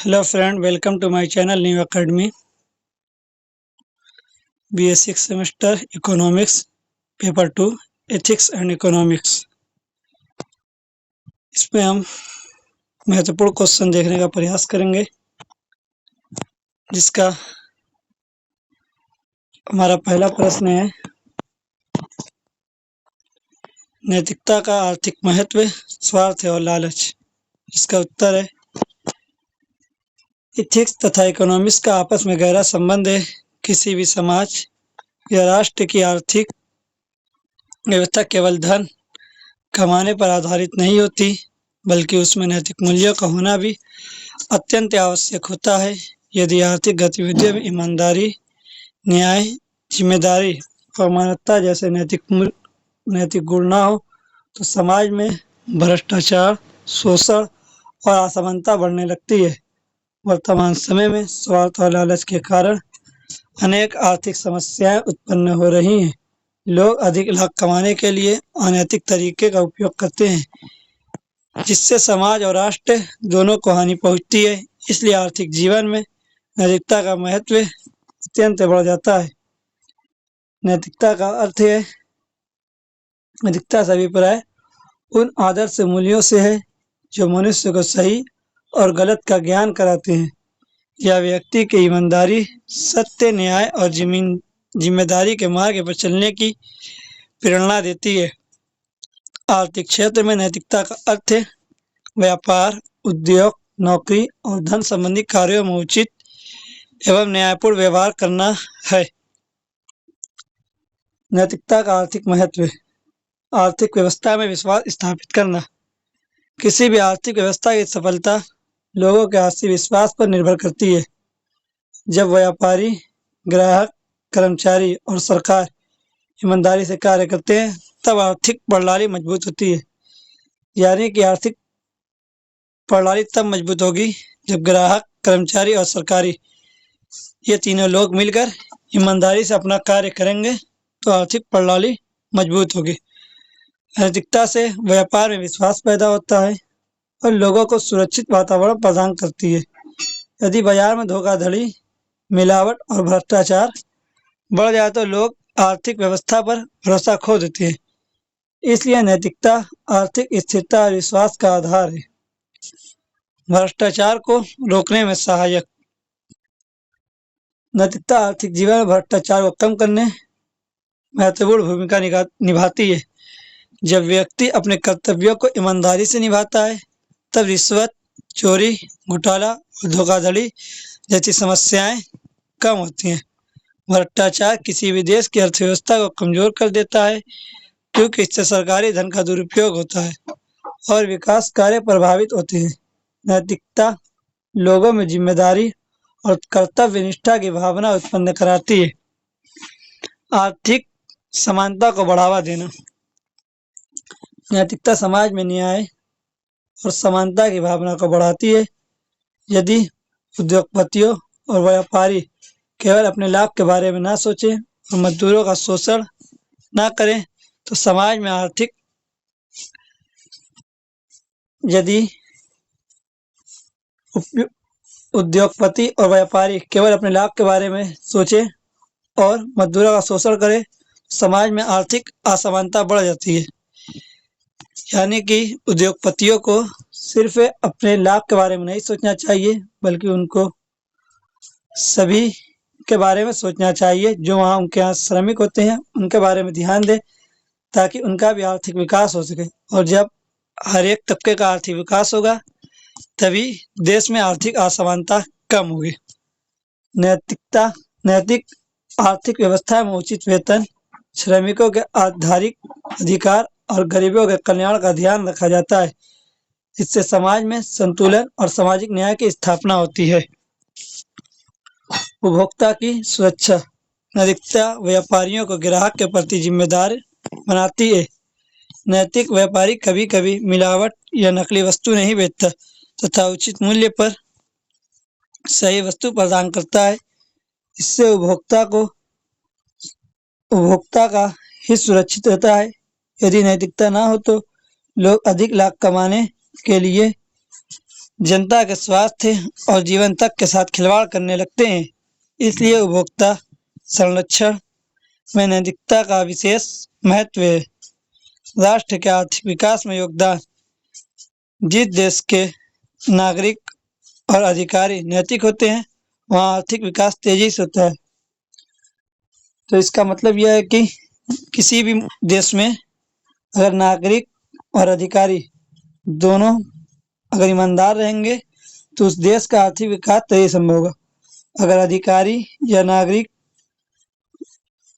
Hello friend, welcome to my channel New Academy. BA 6 semester Economics Paper 2 Ethics and Economics। इसमें हम महत्वपूर्ण question देखने का प्रयास करेंगे, जिसका हमारा पहला प्रश्न है, नैतिकता का आर्थिक महत्व, स्वार्थ और लालच। इसका उत्तर है, इथिक्स तथा इकोनॉमिक्स का आपस में गहरा संबंध है। किसी भी समाज या राष्ट्र की आर्थिक व्यवस्था केवल धन कमाने पर आधारित नहीं होती, बल्कि उसमें नैतिक मूल्यों का होना भी अत्यंत आवश्यक होता है। यदि आर्थिक गतिविधियों में ईमानदारी, न्याय, जिम्मेदारी और मानवता जैसे नैतिक गुण ना हो, तो समाज में भ्रष्टाचार, शोषण और असमानता बढ़ने लगती है। वर्तमान समय में स्वार्थ और लालच के कारण अनेक आर्थिक समस्याएं उत्पन्न हो रही हैं। लोग अधिक लाभ कमाने के लिए अनैतिक तरीके का उपयोग करते हैं, जिससे समाज और राष्ट्र दोनों को हानि पहुंचती है। इसलिए आर्थिक जीवन में नैतिकता का महत्व अत्यंत बढ़ जाता है। नैतिकता का अर्थ है, नैतिकता से अभिप्राय उन आदर्श मूल्यों से है जो मनुष्य को सही और गलत का ज्ञान कराते हैं। यह व्यक्ति की ईमानदारी, सत्य, न्याय और जिम्मेदारी के मार्ग पर चलने की प्रेरणा देती है। आर्थिक क्षेत्र में नैतिकता का अर्थ है व्यापार, उद्योग, नौकरी और धन संबंधी कार्यों में उचित एवं न्यायपूर्ण व्यवहार करना है। नैतिकता का आर्थिक महत्व, आर्थिक व्यवस्था में विश्वास स्थापित करना। किसी भी आर्थिक व्यवस्था की सफलता लोगों के आपसी विश्वास पर निर्भर करती है। जब व्यापारी, ग्राहक, कर्मचारी और सरकार ईमानदारी से कार्य करते हैं, तब आर्थिक प्रणाली मजबूत होती है। यानी कि आर्थिक प्रणाली तब मजबूत होगी जब ग्राहक, कर्मचारी और सरकारी ये तीनों लोग मिलकर ईमानदारी से अपना कार्य करेंगे, तो आर्थिक प्रणाली मजबूत होगी। नैतिकता से व्यापार में विश्वास पैदा होता है और लोगों को सुरक्षित वातावरण प्रदान करती है। यदि बाजार में धोखाधड़ी, मिलावट और भ्रष्टाचार बढ़ जाए, तो लोग आर्थिक व्यवस्था पर भरोसा खो देते हैं। इसलिए नैतिकता आर्थिक स्थिरता और विश्वास का आधार है। भ्रष्टाचार को रोकने में सहायक, नैतिकता आर्थिक जीवन में भ्रष्टाचार को कम करने महत्वपूर्ण भूमिका निभाती है। जब व्यक्ति अपने कर्तव्यों को ईमानदारी से निभाता है, तब रिश्वत, चोरी, घोटाला और धोखाधड़ी जैसी समस्याएं कम होती हैं। भ्रष्टाचार किसी भी देश की अर्थव्यवस्था को कमजोर कर देता है, क्योंकि इससे सरकारी धन का दुरुपयोग होता है और विकास कार्य प्रभावित होते हैं। नैतिकता लोगों में जिम्मेदारी और कर्तव्य निष्ठा की भावना उत्पन्न कराती है। आर्थिक समानता को बढ़ावा देना, नैतिकता समाज में न्याय और समानता की भावना को बढ़ाती है। यदि उद्योगपतियों और व्यापारी केवल अपने लाभ के बारे में ना सोचें और मजदूरों का शोषण ना करें, तो समाज में आर्थिक, यदि उद्योगपति और व्यापारी केवल अपने लाभ के बारे में सोचें और मजदूरों का शोषण करें, समाज में आर्थिक असमानता बढ़ जाती है। यानी कि उद्योगपतियों को सिर्फ अपने लाभ के बारे में नहीं सोचना चाहिए, बल्कि उनको सभी के बारे में सोचना चाहिए। जो वहाँ उनके यहाँ श्रमिक होते हैं, उनके बारे में ध्यान दें, ताकि उनका भी आर्थिक विकास हो सके। और जब हर एक तबके का आर्थिक विकास होगा, तभी देश में आर्थिक असमानता कम होगी। नैतिक आर्थिक व्यवस्था में उचित वेतन, श्रमिकों के आधारिक अधिकार और गरीबों के कल्याण का ध्यान रखा जाता है। इससे समाज में संतुलन और सामाजिक न्याय की स्थापना होती है। उपभोक्ता की सुरक्षा, नैतिकता व्यापारियों को ग्राहक के प्रति जिम्मेदार बनाती है। नैतिक व्यापारी कभी कभी मिलावट या नकली वस्तु नहीं बेचता, तथा उचित मूल्य पर सही वस्तु प्रदान करता है। इससे उपभोक्ता का हित सुरक्षित रहता है। यदि नैतिकता ना हो, तो लोग अधिक लाभ कमाने के लिए जनता के स्वास्थ्य और जीवन तक के साथ खिलवाड़ करने लगते हैं। इसलिए उपभोक्ता संरक्षण में नैतिकता का विशेष महत्व है। राष्ट्र के आर्थिक विकास में योगदान। जिस देश के नागरिक और अधिकारी नैतिक होते हैं, वहाँ आर्थिक विकास तेजी से होता है। तो इसका मतलब यह है कि किसी भी देश में अगर नागरिक और अधिकारी दोनों अगर ईमानदार रहेंगे तो उस देश का आर्थिक विकास तभी संभव होगा। अगर अधिकारी या नागरिक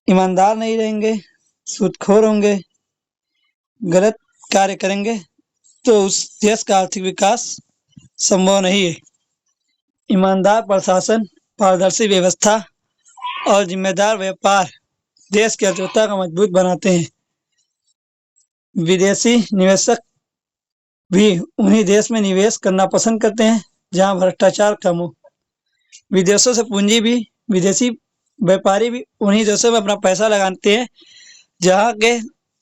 ईमानदार नहीं रहेंगे, सूदखोर होंगे, गलत कार्य करेंगे, तो उस देश का आर्थिक विकास संभव नहीं है। ईमानदार प्रशासन, पारदर्शी व्यवस्था और जिम्मेदार व्यापार देश की अर्थव्यवस्था को मजबूत बनाते हैं। विदेशी निवेशक भी उन्हीं देश में निवेश करना पसंद करते हैं जहां भ्रष्टाचार कम हो। विदेशों से पूंजी भी, विदेशी व्यापारी भी उन्हीं देशों में अपना पैसा लगाते हैं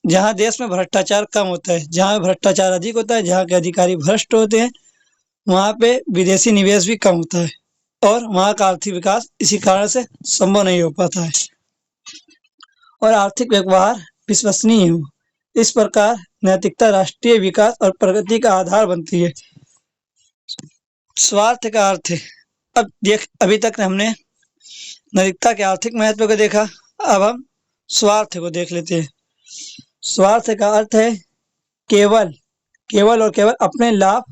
जहां देश में भ्रष्टाचार कम होता है। जहां भ्रष्टाचार अधिक होता है, जहां के अधिकारी भ्रष्ट होते हैं, वहां पे विदेशी निवेश भी कम होता है और वहां का आर्थिक विकास इसी कारण से संभव नहीं हो पाता है। और आर्थिक व्यवहार विश्वसनीय हो। इस प्रकार नैतिकता राष्ट्रीय विकास और प्रगति का आधार बनती है। स्वार्थ का अर्थ है। अभी तक हमने नैतिकता के आर्थिक महत्व को देखा, अब हम स्वार्थ को देख लेते हैं। स्वार्थ का अर्थ है केवल केवल और केवल अपने लाभ,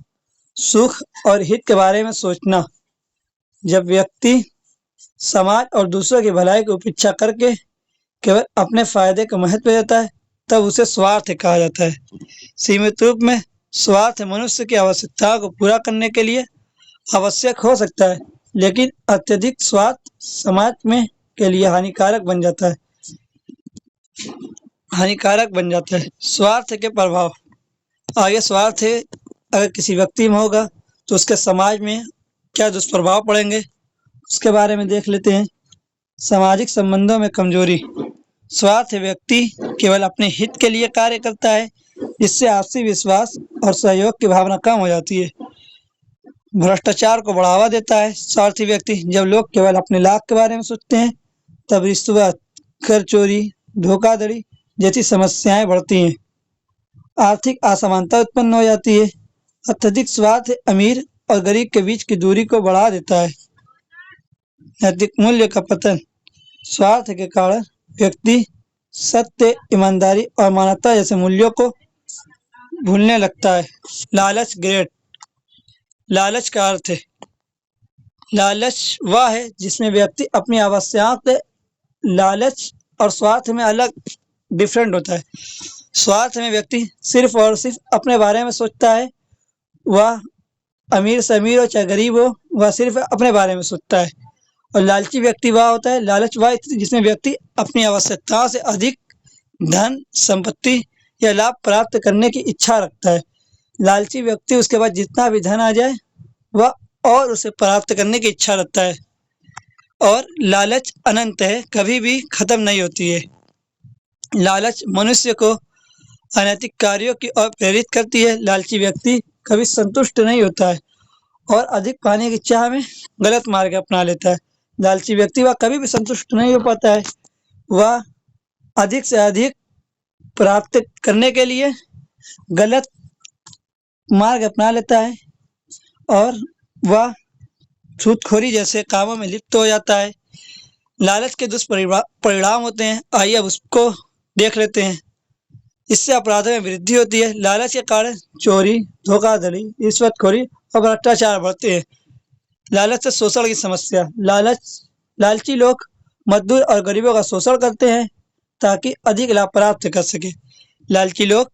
सुख और हित के बारे में सोचना। जब व्यक्ति समाज और दूसरों की भलाई की उपेक्षा करके केवल अपने फायदे को महत्व देता है, तब उसे स्वार्थ कहा जाता है। सीमित रूप में स्वार्थ मनुष्य की आवश्यकताओं को पूरा करने के लिए आवश्यक हो सकता है, लेकिन अत्यधिक स्वार्थ समाज में के लिए हानिकारक बन जाता है। स्वार्थ के प्रभाव। आगे स्वार्थ है अगर किसी व्यक्ति में होगा तो उसके समाज में क्या दुष्प्रभाव पड़ेंगे, उसके बारे में देख लेते हैं। सामाजिक संबंधों में कमजोरी। स्वार्थ व्यक्ति केवल अपने हित के लिए कार्य करता है, जिससे आपसी विश्वास और सहयोग की भावना कम हो जाती है। भ्रष्टाचार को बढ़ावा देता है। स्वार्थी व्यक्ति, जब लोग केवल अपने लाभ के बारे में सोचते हैं, तब रिश्वत, कर चोरी, धोखाधड़ी जैसी समस्याएं बढ़ती हैं। आर्थिक असमानता उत्पन्न हो जाती है। अत्यधिक स्वार्थ अमीर और गरीब के बीच की दूरी को बढ़ा देता है। नैतिक मूल्य का पतन। स्वार्थ के कारण व्यक्ति सत्य, ईमानदारी और मानवता जैसे मूल्यों को भूलने लगता है। लालच ग्रेड। लालच का अर्थ है लालच वह है जिसमें व्यक्ति अपनी आवश्यकताओं के लालच और स्वार्थ में अलग डिफरेंट होता है। स्वार्थ में व्यक्ति सिर्फ और सिर्फ अपने बारे में सोचता है। वह अमीर से अमीर हो चाहे गरीब हो, वह सिर्फ अपने बारे में सोचता है। और लालची व्यक्ति वह होता है, लालच वह जिसमें व्यक्ति अपनी आवश्यकताओं से अधिक धन, संपत्ति या लाभ प्राप्त करने की इच्छा रखता है। लालची व्यक्ति उसके बाद जितना भी धन आ जाए वह और उसे प्राप्त करने की इच्छा रखता है। और लालच अनंत है, कभी भी खत्म नहीं होती है। लालच मनुष्य को अनैतिक कार्यों की ओर प्रेरित करती है। लालची व्यक्ति कभी संतुष्ट नहीं होता है और अधिक पाने की चाह में गलत मार्ग अपना लेता है। लालची व्यक्ति वह कभी भी संतुष्ट नहीं हो पाता है। वह अधिक से अधिक प्राप्त करने के लिए गलत मार्ग अपना लेता है और वह सूदखोरी जैसे कामों में लिप्त हो जाता है। लालच के दुष्परिणाम होते हैं, आइए अब उसको देख लेते हैं। इससे अपराधों में वृद्धि होती है। लालच के कारण चोरी, धोखाधड़ी, रिश्वतखोरी और भ्रष्टाचार बढ़ते हैं। लालच से शोषण की समस्या। लालची लोग मजदूर और गरीबों का शोषण करते हैं ताकि अधिक लाभ प्राप्त कर सके। लालची लोग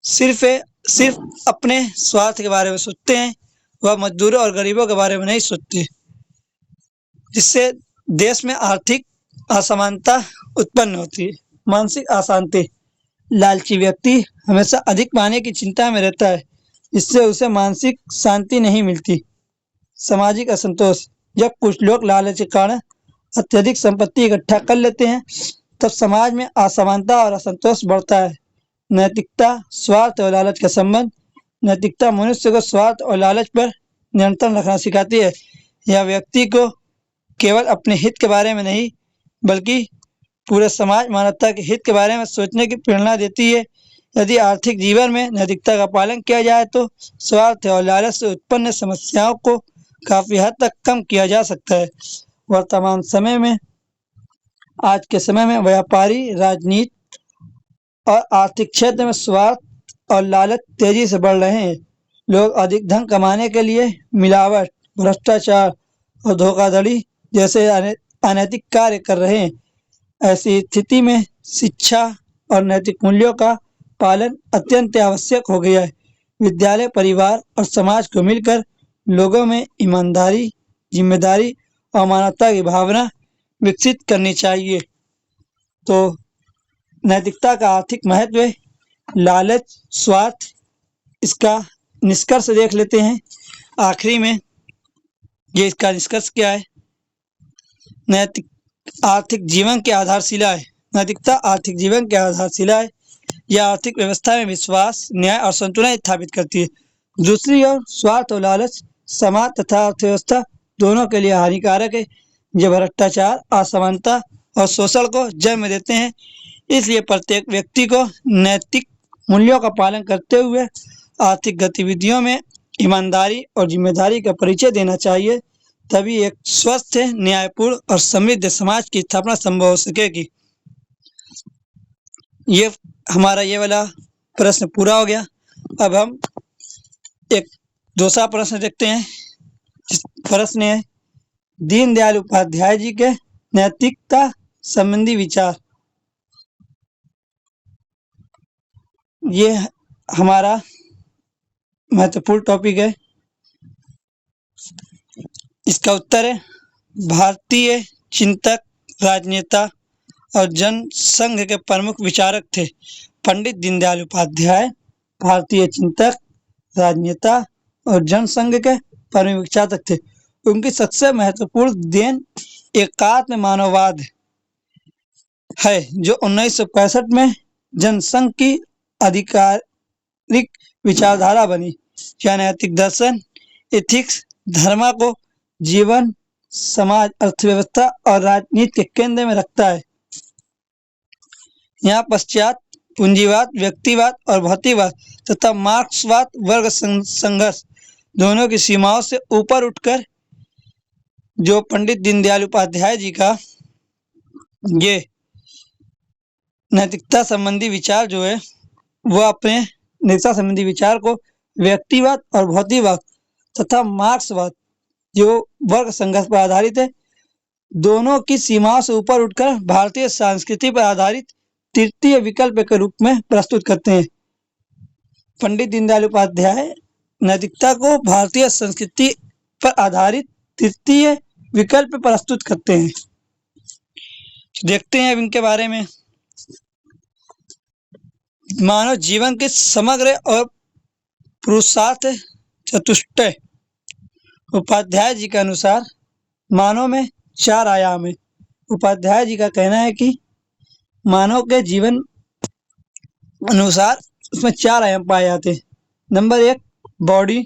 सिर्फ अपने स्वार्थ के बारे में सोचते हैं, वह मजदूरों और गरीबों के बारे में नहीं सोचते, जिससे देश में आर्थिक असमानता उत्पन्न होती है। मानसिक अशांति। लालची व्यक्ति हमेशा अधिक पाने की चिंता में रहता है, जिससे उसे मानसिक शांति नहीं मिलती। सामाजिक असंतोष। जब कुछ लोग लालच के कारण अत्यधिक संपत्ति इकट्ठा कर लेते हैं, तब समाज में असमानता और असंतोष बढ़ता है। नैतिकता, स्वार्थ और लालच का संबंध। नैतिकता मनुष्य को स्वार्थ और लालच पर नियंत्रण रखना सिखाती है। यह व्यक्ति को केवल अपने हित के बारे में नहीं बल्कि पूरे समाज मानवता के हित के बारे में सोचने की प्रेरणा देती है। यदि आर्थिक जीवन में नैतिकता का पालन किया जाए तो स्वार्थ और लालच से उत्पन्न समस्याओं को काफी हद तक कम किया जा सकता है। वर्तमान समय में आज के समय में व्यापारी, राजनीति और आर्थिक क्षेत्र में स्वार्थ और लालच तेजी से बढ़ रहे हैं। लोग अधिक धन कमाने के लिए मिलावट, भ्रष्टाचार और धोखाधड़ी जैसे अनैतिक कार्य कर रहे हैं। ऐसी स्थिति में शिक्षा और नैतिक मूल्यों का पालन अत्यंत आवश्यक हो गया है। विद्यालय, परिवार और समाज को मिलकर लोगों में ईमानदारी, जिम्मेदारी और मानवता की भावना विकसित करनी चाहिए। तो नैतिकता का आर्थिक महत्व, लालच, स्वार्थ, इसका निष्कर्ष देख लेते हैं। आखिरी में ये इसका निष्कर्ष क्या है? नैतिक आर्थिक जीवन की आधारशिला है। नैतिकता आर्थिक जीवन की आधारशिला है। यह आर्थिक व्यवस्था में विश्वास, न्याय और संतुलन स्थापित करती है। दूसरी ओर स्वार्थ और लालच समाज तथा अर्थव्यवस्था दोनों के लिए हानिकारक है। ये भ्रष्टाचार, असमानता और शोषण को जन्म देते हैं। इसलिए प्रत्येक व्यक्ति को नैतिक मूल्यों का पालन करते हुए आर्थिक गतिविधियों में ईमानदारी और जिम्मेदारी का परिचय देना चाहिए। तभी एक स्वस्थ, न्यायपूर्ण और समृद्ध समाज की स्थापना संभव हो सकेगी। ये हमारा ये वाला प्रश्न पूरा हो गया। अब हम एक दूसरा प्रश्न देखते हैं। प्रश्न है दीनदयाल उपाध्याय जी के नैतिकता संबंधी विचार। ये हमारा महत्वपूर्ण टॉपिक है। इसका उत्तर है भारतीय चिंतक, राजनेता और जनसंघ के प्रमुख विचारक थे। पंडित दीनदयाल उपाध्याय भारतीय चिंतक, राजनेता और जनसंघ के प्रमुख विचारक थे। उनकी सबसे महत्वपूर्ण देन एकात्म मानववाद है, जो 1965 में जनसंघ की आधिकारिक विचारधारा बनी। यह नैतिक दर्शन, एथिक्स, धर्म को जीवन, समाज, अर्थव्यवस्था और राजनीति के केंद्र में रखता है। यहाँ पश्चात पूंजीवाद, व्यक्तिवाद और भौतिकवाद तथा मार्क्सवाद वर्ग संघर्ष दोनों की सीमाओं से ऊपर उठकर जो पंडित दीनदयाल उपाध्याय जी का ये नैतिकता संबंधी विचार जो है वो अपने नैतिकता संबंधी विचार को व्यक्तिवाद और भौतिकवाद तथा मार्क्सवाद जो वर्ग संघर्ष पर आधारित है, दोनों की सीमाओं से ऊपर उठकर भारतीय संस्कृति पर आधारित तृतीय विकल्प के रूप में प्रस्तुत करते हैं। पंडित दीनदयाल उपाध्याय नैतिकता को भारतीय संस्कृति पर आधारित तृतीय विकल्प प्रस्तुत करते हैं। देखते हैं अब इनके बारे में। मानव जीवन के समग्र और पुरुषार्थ चतुष्टय। उपाध्याय जी के अनुसार मानव में 4 आयाम है। उपाध्याय जी का कहना है कि मानव के जीवन अनुसार उसमें 4 आयाम पाए जाते हैं। नंबर 1 बॉडी,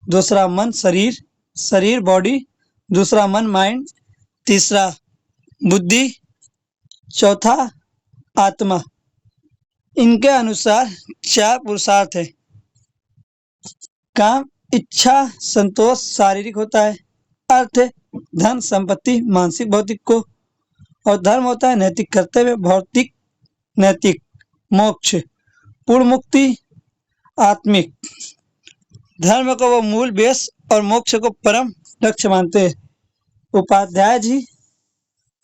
दूसरा मन शरीर, शरीर बॉडी, दूसरा मन माइंड, तीसरा बुद्धि, चौथा आत्मा। इनके अनुसार 4 पुरुषार्थ है। काम, इच्छा, संतोष शारीरिक होता है। अर्थ, धन, संपत्ति मानसिक भौतिक को। और धर्म होता है नैतिक कर्तव्य, भौतिक नैतिक, मोक्ष, पूर्ण मुक्ति आत्मिक। धर्म को वो मूल बेस और मोक्ष को परम लक्ष्य मानते हैं। उपाध्याय जी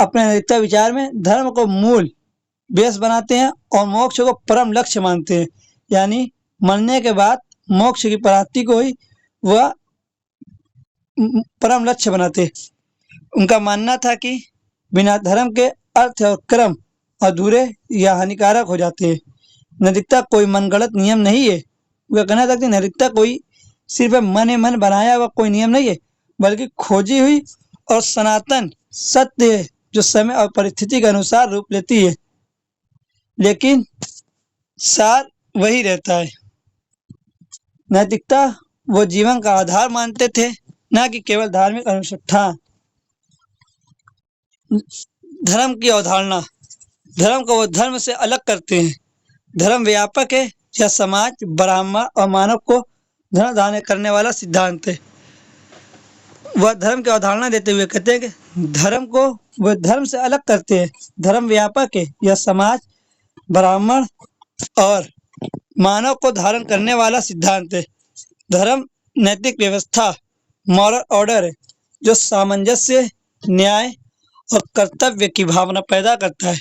अपने नैतिकता विचार में धर्म को मूल बेस बनाते हैं और मोक्ष को परम लक्ष्य मानते हैं। यानी मरने के बाद मोक्ष की प्राप्ति को ही वह परम लक्ष्य बनाते। उनका मानना था कि बिना धर्म के अर्थ और कर्म अधूरे या हानिकारक हो जाते हैं। नैतिकता कोई मनगढ़ंत नियम नहीं है। वह कहना था कि नैतिकता कोई सिर्फ मन बनाया हुआ कोई नियम नहीं है, बल्कि खोजी हुई और सनातन सत्य है जो समय और परिस्थिति के अनुसार रूप लेती है, लेकिन सार वही रहता है। नैतिकता वो जीवन का आधार मानते थे, न कि केवल धार्मिक अनुष्ठान। धर्म की अवधारणा। धर्म को वो धर्म से अलग करते हैं। धर्म व्यापक है। यह समाज, ब्राह्मण और मानव को धर्म धारण करने वाला सिद्धांत है। वह धर्म की अवधारणा देते हुए कहते हैं कि धर्म को वह धर्म से अलग करते हैं। धर्म व्यापक है। यह समाज, ब्राह्मण और मानव को धारण करने वाला सिद्धांत है। धर्म नैतिक व्यवस्था, मॉरल ऑर्डर है, जो सामंजस्य, न्याय और कर्तव्य की भावना पैदा करता है।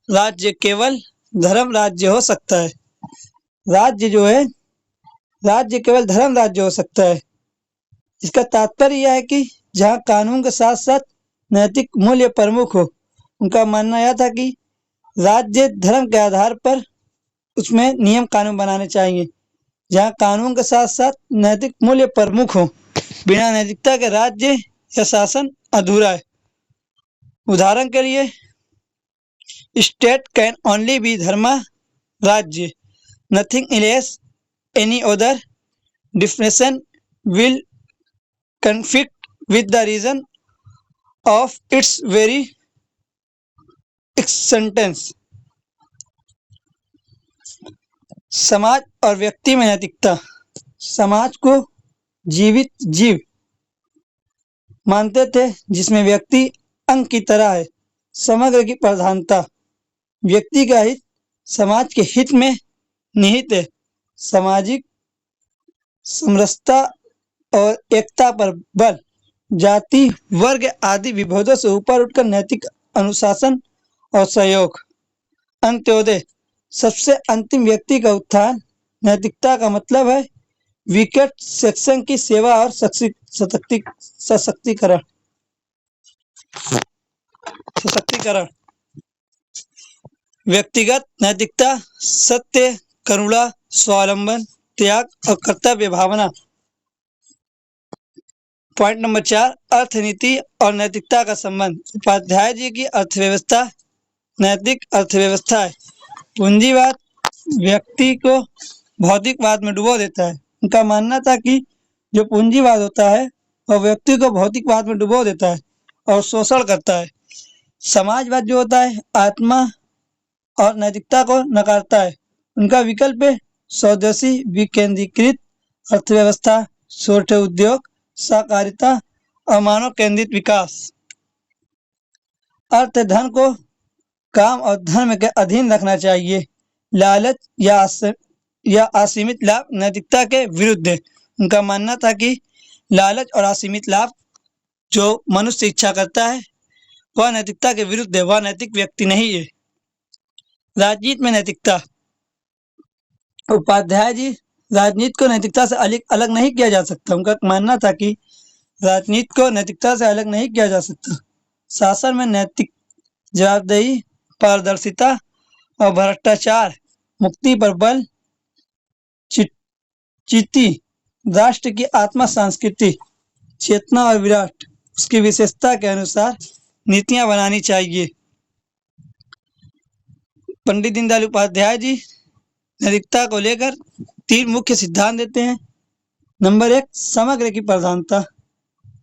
राज्य केवल धर्म राज्य हो सकता है। राज्य जो है, राज्य केवल धर्म राज्य हो सकता है। इसका तात्पर्य यह है कि जहाँ कानून के साथ साथ नैतिक मूल्य प्रमुख हो। उनका मानना यह था कि राज्य धर्म के आधार पर उसमें नियम कानून बनाने चाहिए, जहाँ कानून के साथ साथ नैतिक मूल्य प्रमुख हो। बिना नैतिकता के राज्य या शासन अधूरा है। उदाहरण के लिए, state can only be dharma राज्य, nothing else, any other definition will conflict with the reason of its very existence। समाज और व्यक्ति में नैतिकता। समाज को जीवित जीव मानते थे, जिसमें व्यक्ति अंग की तरह है। समग्र की प्रधानता। व्यक्ति का हित समाज के हित में निहित है। सामाजिक समरसता और एकता पर बल। जाति, वर्ग आदि विभेदों से ऊपर उठकर नैतिक अनुशासन और सहयोग। अंत्योदय, सबसे अंतिम व्यक्ति का उत्थान। नैतिकता का मतलब है वीकेट सेक्शन की सेवा और सशक्तिकरण। व्यक्तिगत नैतिकता, सत्य, करुणा, स्वावलंबन, त्याग और कर्तव्य भावना। पॉइंट नंबर 4, अर्थनीति और नैतिकता का संबंध। उपाध्याय जी की अर्थव्यवस्था नैतिक अर्थव्यवस्था है। पूंजीवाद व्यक्ति को भौतिकवाद में डुबो देता है। उनका मानना था कि जो पूंजीवाद होता है वह व्यक्ति को भौतिकवाद में डुबो देता है और शोषण करता है। समाजवाद जो होता है आत्मा और नैतिकता को नकारता है। उनका विकल्प है स्वदेशी विकेंद्रीकृत अर्थव्यवस्था, छोटे उद्योग, सहकारिता और मानव केंद्रित विकास। अर्थ धन को काम और धर्म के अधीन रखना चाहिए। लालच या असीमित लाभ नैतिकता के विरुद्ध है। उनका मानना था कि लालच और असीमित लाभ जो मनुष्य इच्छा करता है वह नैतिकता के विरुद्ध है, वह नैतिक व्यक्ति नहीं है। राजनीति में नैतिकता। उपाध्याय जी राजनीति को नैतिकता से अलग नहीं किया जा सकता। उनका मानना था कि राजनीति को नैतिकता से अलग नहीं किया जा सकता। शासन में नैतिक जवाबदेही, पारदर्शिता और भ्रष्टाचार मुक्ति पर बल। चिति राष्ट्र की आत्मा, संस्कृति, चेतना और विराट उसकी विशेषता के अनुसार नीतियां बनानी चाहिए। पंडित दीनदयाल उपाध्याय जी नैतिकता को लेकर 3 मुख्य सिद्धांत देते हैं। नंबर 1, समग्र की प्रधानता।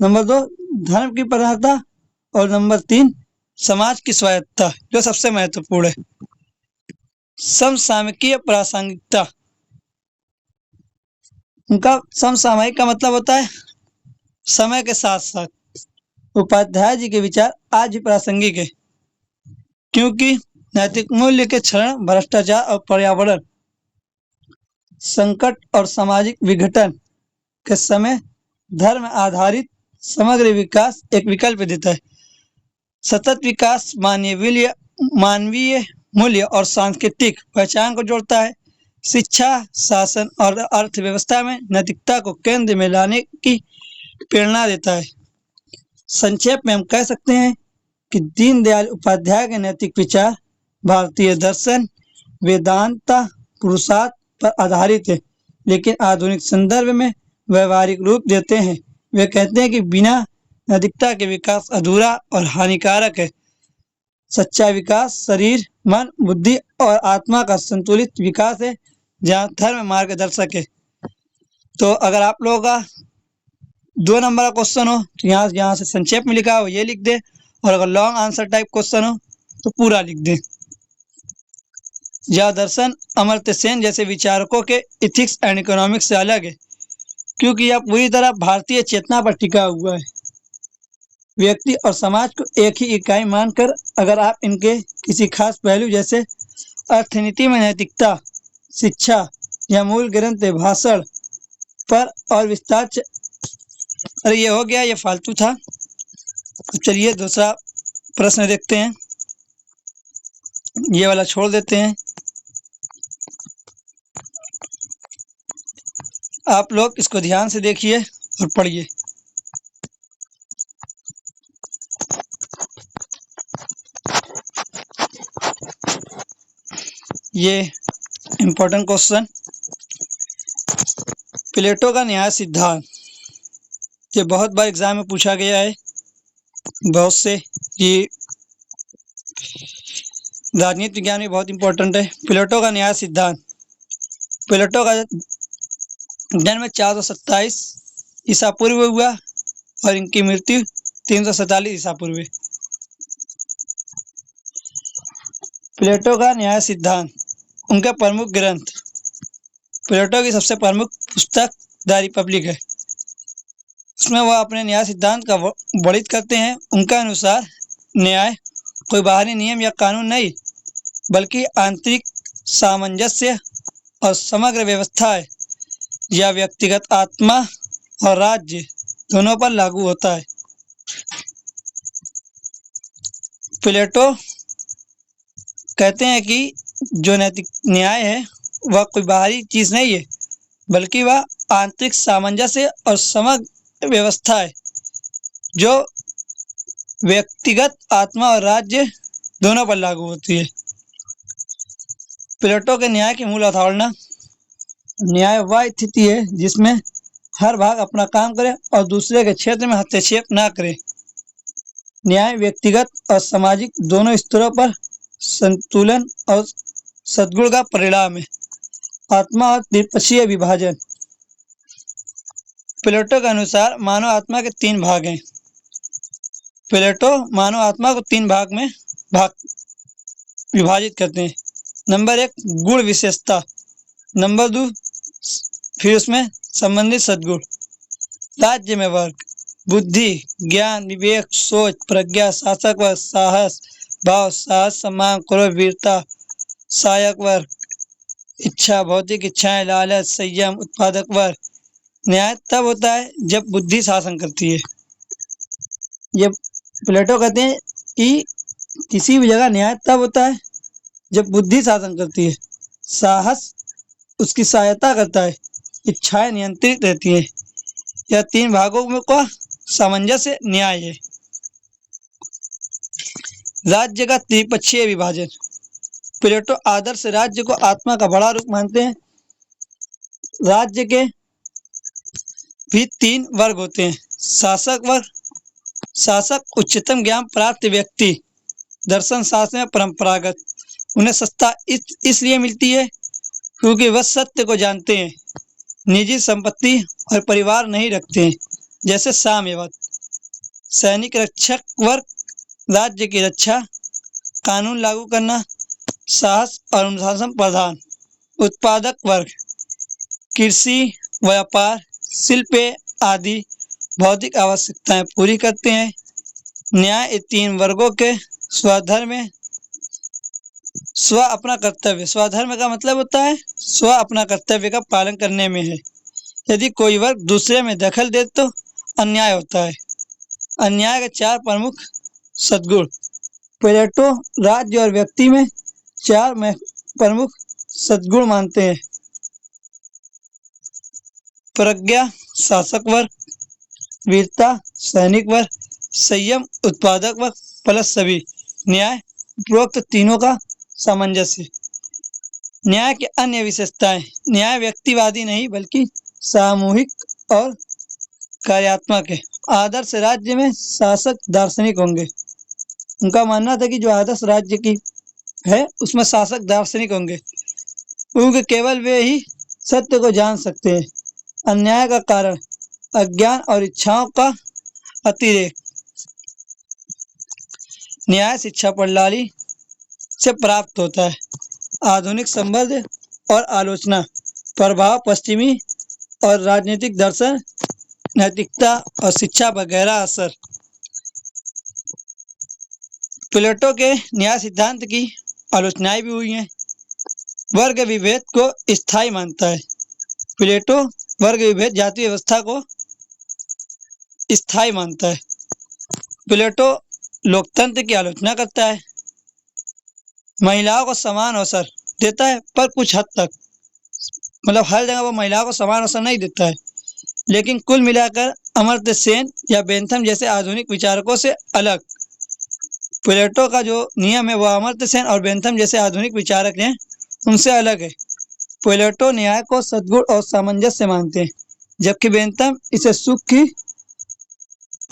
नंबर 2, धर्म की प्रधानता। और नंबर 3, समाज की स्वायत्तता, जो सबसे महत्वपूर्ण है। समसामयिक प्रासंगिकता। उनका समसामयिक का मतलब होता है समय के साथ साथ। उपाध्याय जी के विचार आज भी प्रासंगिक है, क्योंकि नैतिक मूल्य के क्षरण, भ्रष्टाचार और पर्यावरण संकट और सामाजिक विघटन के समय धर्म आधारित समग्र विकास एक विकल्प देता है। सतत विकास मानवीय मूल्य और सांस्कृतिक पहचान को जोड़ता है। शिक्षा, शासन और अर्थव्यवस्था में नैतिकता को केंद्र में लाने की प्रेरणा देता है। संक्षेप में हम कह सकते हैं कि दीनदयाल उपाध्याय के नैतिक विचार भारतीय दर्शन, वेदांता, पुरुषार्थ पर आधारित है, लेकिन आधुनिक संदर्भ में व्यवहारिक रूप देते हैं। वे कहते हैं कि बिना नैतिकता के विकास अधूरा और हानिकारक है। सच्चा विकास शरीर, मन, बुद्धि और आत्मा का संतुलित विकास है, जहाँ धर्म मार्गदर्शक है। तो अगर आप लोगों का 2 नंबर का क्वेश्चन हो तो यहाँ से संक्षेप में लिखा हो ये लिख दे, और अगर लॉन्ग आंसर टाइप क्वेश्चन हो तो पूरा लिख दे। यह दर्शन अमर्त्य सेन जैसे विचारकों के इथिक्स एंड इकोनॉमिक्स से अलग है, क्योंकि यह पूरी तरह भारतीय चेतना पर टिका हुआ है। व्यक्ति और समाज को एक ही इकाई मानकर अगर आप इनके किसी खास पहलू जैसे अर्थनीति में नैतिकता, शिक्षा या मूल ग्रंथ भाषण पर और विस्तार अरे ये हो गया, ये फालतू था। तो चलिए दूसरा प्रश्न देखते हैं, ये वाला छोड़ देते हैं। आप लोग इसको ध्यान से देखिए और पढ़िए। ये इंपॉर्टेंट क्वेश्चन, प्लेटो का न्याय सिद्धांत। ये बहुत बार एग्जाम में पूछा गया है, बहुत से। ये राजनीति विज्ञान भी बहुत इंपॉर्टेंट है। प्लेटो का न्याय सिद्धांत। प्लेटो का जन्म 427 ईसा पूर्व हुआ और इनकी मृत्यु 347 ईसा पूर्व। प्लेटो का न्याय सिद्धांत उनका प्रमुख ग्रंथ। प्लेटो की सबसे प्रमुख पुस्तक द रिपब्लिक है। उसमें वह अपने न्याय सिद्धांत का वर्णित करते हैं। उनका अनुसार न्याय कोई बाहरी नियम या कानून नहीं, बल्कि आंतरिक सामंजस्य और समग्र व्यवस्था है। यह व्यक्तिगत आत्मा और राज्य दोनों पर लागू होता है। प्लेटो कहते हैं कि जो नैतिक न्याय है वह कोई बाहरी चीज नहीं है, बल्कि वह आंतरिक सामंजस्य और समग्र व्यवस्था है जो व्यक्तिगत आत्मा और राज्य दोनों पर लागू होती है। प्लेटो के न्याय की मूल अवधारणा। न्याय वह स्थिति है जिसमें हर भाग अपना काम करे और दूसरे के क्षेत्र में हस्तक्षेप न करे। न्याय व्यक्तिगत और सामाजिक दोनों स्तरों पर संतुलन और सद्गुण का परिणाम है। आत्मा और द्विपक्षीय विभाजन। प्लेटो के अनुसार मानव आत्मा के 3 भाग हैं। प्लेटो मानव आत्मा को 3 भाग में विभाजित करते हैं। नंबर 1 गुण विशेषता, नंबर 2 फिर उसमें संबंधित सद्गुण। राज्य में वर्ग बुद्धि, ज्ञान, विवेक, सोच, प्रज्ञा, शासक वर्ग, साहस, भाव, साहस, सम्मान, क्रोध, वीरता, सहायक वर्ग, इच्छा, भौतिक इच्छाएं, लालच, संयम, उत्पादक वर्ग। न्याय तब होता है जब बुद्धि शासन करती है। ये प्लेटो कहते हैं कि किसी भी जगह न्याय तब होता है जब बुद्धि शासन करती है, साहस उसकी सहायता करता है, इच्छाएं नियंत्रित रहती है। यह 3 भागों में का सामंजस्य न्याय है। राज्य का त्रिपक्षीय विभाजन। प्लेटो आदर्श राज्य को आत्मा का बड़ा रूप मानते हैं। राज्य के भी 3 वर्ग होते हैं। शासक वर्ग, शासक उच्चतम ज्ञान प्राप्त व्यक्ति, दर्शन शास्त्र में परंपरागत। उन्हें सत्ता इसलिए मिलती है क्योंकि वह सत्य को जानते हैं, निजी संपत्ति और परिवार नहीं रखते हैं, जैसे साम्यवाद। सैनिक रक्षक वर्ग, राज्य की रक्षा, कानून लागू करना, साहस और अनुशासन प्रधान। उत्पादक वर्ग, कृषि, व्यापार, शिल्प आदि भौतिक आवश्यकताएं पूरी करते हैं। न्याय इन 3 वर्गों के स्वधर्म में स्व अपना कर्तव्य, स्वधर्म का मतलब होता है स्व अपना कर्तव्य का पालन करने में है। यदि कोई वर्ग दूसरे में दखल दे तो अन्याय होता है। अन्याय के 4 प्रमुख सद्गुण। प्लेटो राज्य और व्यक्ति में 4 प्रमुख सद्गुण मानते हैं। प्रज्ञा शासक वर्ग, वीरता सैनिक वर्ग, संयम उत्पादक वर्ग प्लस सभी। न्याय उपरोक्त तीनों का सामंजस्य। न्याय की अन्य विशेषताएं। न्याय व्यक्तिवादी नहीं बल्कि सामूहिक और कार्यात्मक है। आदर्श राज्य में शासक दार्शनिक होंगे। उनका मानना था कि जो आदर्श राज्य की है उसमें शासक दार्शनिक होंगे, क्योंकि केवल वे ही सत्य को जान सकते हैं। अन्याय का कारण अज्ञान और इच्छाओं का अतिरेक। न्याय शिक्षा प्रणाली से प्राप्त होता है। आधुनिक संबंध और आलोचना प्रभाव पश्चिमी और राजनीतिक दर्शन, नैतिकता और शिक्षा पर गहरा असर। प्लेटो के न्याय सिद्धांत की आलोचनाएं भी हुई हैं। वर्ग विभेद को स्थायी मानता है। प्लेटो वर्ग विभेद जाति व्यवस्था को स्थायी मानता है। प्लेटो लोकतंत्र की आलोचना करता है। महिलाओं को समान अवसर देता है, पर कुछ हद तक, मतलब हर जगह वो महिलाओं को समान अवसर नहीं देता है। लेकिन कुल मिलाकर अमर्त्य सेन या बेंथम जैसे आधुनिक विचारकों से अलग। प्लेटो का जो नियम है वह अमर्त्य सेन और बेंथम जैसे आधुनिक विचारक हैं उनसे अलग है। प्लेटो न्याय को सद्गुण और सामंजस्य मानते हैं, जबकि बेंथम इसे सुख की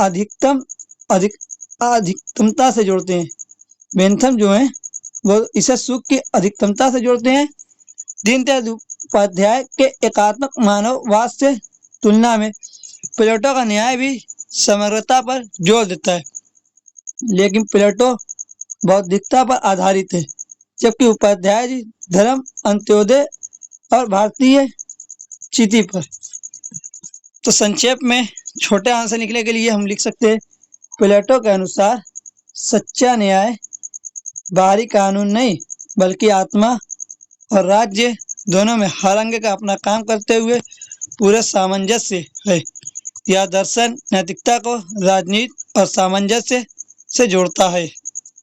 अधिकतम अधिक अधिकतमता से जोड़ते हैं। बेंथम जो है वो इसे सुख की अधिकतमता से जोड़ते हैं। दीनदयाल उपाध्याय के एकात्मक मानववाद से तुलना में प्लेटो का न्याय भी समग्रता पर जोर देता है, लेकिन प्लेटो बौद्धिकता पर आधारित है, जबकि उपाध्याय जी धर्म, अंत्योदय और भारतीय चिति पर। तो संक्षेप में छोटे आंसर लिखने के लिए हम लिख सकते हैं, प्लेटो के अनुसार सच्चा न्याय बाहरी कानून नहीं बल्कि आत्मा और राज्य दोनों में हर अंग का अपना काम करते हुए पूरे सामंजस्य है। यह दर्शन नैतिकता को राजनीति और सामंजस्य से जोड़ता है।